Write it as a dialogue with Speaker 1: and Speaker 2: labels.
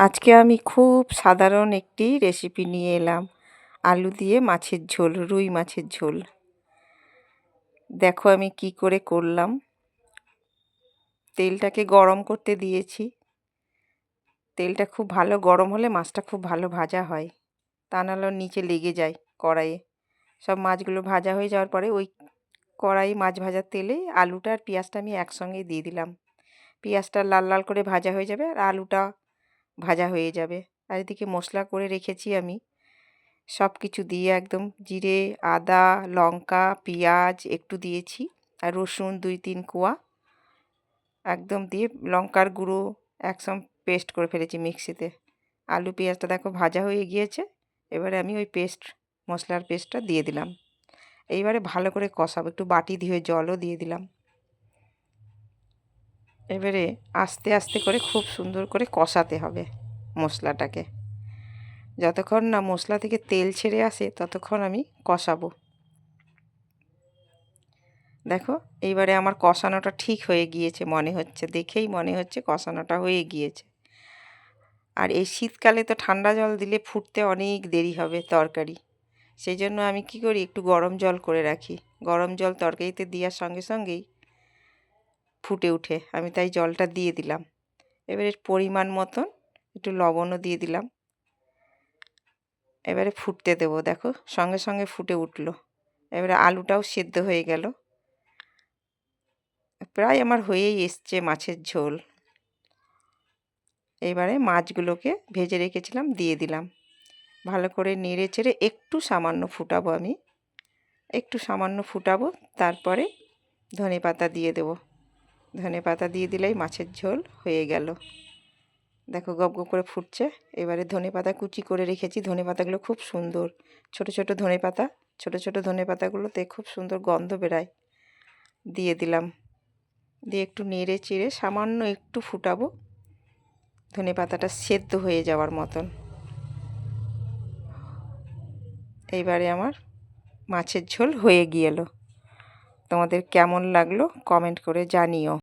Speaker 1: আজকে আমি খুব সাধারণ একটি রেসিপি নিয়ে এলাম, আলু দিয়ে মাছের ঝোল, রুই মাছের ঝোল। দেখো আমি কি করে করলাম। তেলটাকে গরম করতে দিয়েছি। তেলটা খুব ভালো গরম হলে মাছটা খুব ভালো ভাজা হয়, তা নাহলে নিচে লেগে যায় কড়াইয়ে। সব মাছগুলো ভাজা হয়ে যাওয়ার পরে ওই কড়াই মাছ ভাজার তেলে আলুটা আর পেঁয়াজটা আমি একসঙ্গে দিয়ে দিলাম। পেঁয়াজটা লাল লাল করে ভাজা হয়ে যাবে আর আলুটা ভাজা হয়ে যাবে। আর এদিকে মশলা করে রেখেছি আমি, সব কিছু দিয়ে একদম জিরে, আদা, লঙ্কা, পেঁয়াজ একটু দিয়েছি, আর রসুন 2-3 কোয়া একদম দিয়ে লঙ্কার গুঁড়ো একসঙ্গে পেস্ট করে ফেলেছি মিক্সিতে। আলু পেঁয়াজটা দেখো ভাজা হয়ে গিয়েছে। এবারে আমি ওই মশলার পেস্টটা দিয়ে দিলাম। এইবারে ভালো করে কষাবো, একটু বাটি ধুয়ে জলও দিয়ে দিলাম। এবারে আস্তে আস্তে করে খুব সুন্দর করে কষাতে হবে মশলাটাকে। যতক্ষণ না মশলা থেকে তেল ছেড়ে আসে ততক্ষণ আমি কষাবো। দেখো এইবারে আমার কষানোটা ঠিক হয়ে গিয়েছে মনে হচ্ছে, দেখেই মনে হচ্ছে কষানোটা হয়ে গিয়েছে। আর এই শীতকালে তো ঠান্ডা জল দিলে ফুটতে অনেক দেরি হবে তরকারি। সেই জন্য আমি কি করি, একটু গরম জল করে রাখি। গরম জল তরকারিতে দেওয়ার সঙ্গে সঙ্গেই ফুটে উঠে, আমি তাই জলটা দিয়ে দিলাম। এবারে পরিমাণ মতন একটু লবণও দিয়ে দিলাম। এবারে ফুটতে দেবো। দেখো সঙ্গে সঙ্গে ফুটে উঠলো। এবারে আলুটাও সেদ্ধ হয়ে গেল। প্রায় আমার হয়েই এসছে মাছের ঝোল। এবারে মাছগুলোকে ভেজে রেখেছিলাম দিয়ে দিলাম। ভালো করে নেড়ে চেড়ে একটু সামান্য ফুটাবো আমি, একটু সামান্য ফুটাবো। তারপরে ধনেপাতা দিয়ে দেবো। ধনেপাতা দিয়ে দিলেই মাছের ঝোল হয়ে গেল। দেখো গপ গপ করে ফুটছে। এবারে ধনেপাতা কুচি করে রেখেছি, ধনেপাতাগুলো খুব সুন্দর ছোট ছোট ধনেপাতা, ছোট ছোট ধনেপাতাগুলোতে খুব সুন্দর গন্ধ বেরায়। দিয়ে দিলাম, দিয়ে একটু নেড়ে চেড়ে সামান্য একটু ফুটাবো, ধনেপাতাটা সেদ্ধ হয়ে যাওয়ার মতন। এইবারে আমার মাছের ঝোল হয়ে গেল। তোমাদের কেমন লাগলো কমেন্ট করে জানিও।